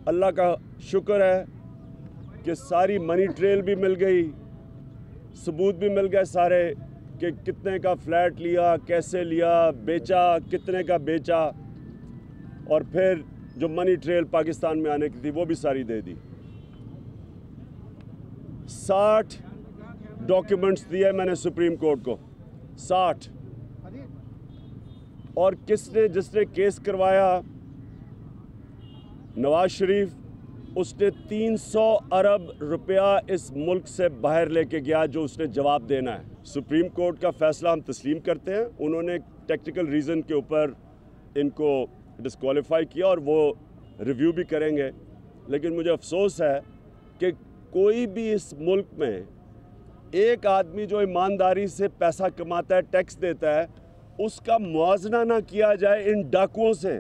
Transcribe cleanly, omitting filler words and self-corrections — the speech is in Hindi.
अल्लाह का शुक्र है कि सारी मनी ट्रेल भी मिल गई, सबूत भी मिल गए सारे कि कितने का फ्लैट लिया, कैसे लिया, बेचा, कितने का बेचा, और फिर जो मनी ट्रेल पाकिस्तान में आने की थी वो भी सारी दे दी। 60 डॉक्यूमेंट्स दिए मैंने सुप्रीम कोर्ट को, 60। और जिसने केस करवाया नवाज शरीफ, उसने 300 अरब रुपया इस मुल्क से बाहर लेके गया जो उसने जवाब देना है। सुप्रीम कोर्ट का फैसला हम तस्लीम करते हैं। उन्होंने टेक्निकल रीज़न के ऊपर इनको डिस्क्वालीफाई किया और वो रिव्यू भी करेंगे, लेकिन मुझे अफसोस है कि कोई भी इस मुल्क में एक आदमी जो ईमानदारी से पैसा कमाता है, टैक्स देता है, उसका मुआवजा ना किया जाए इन डाकुओं से।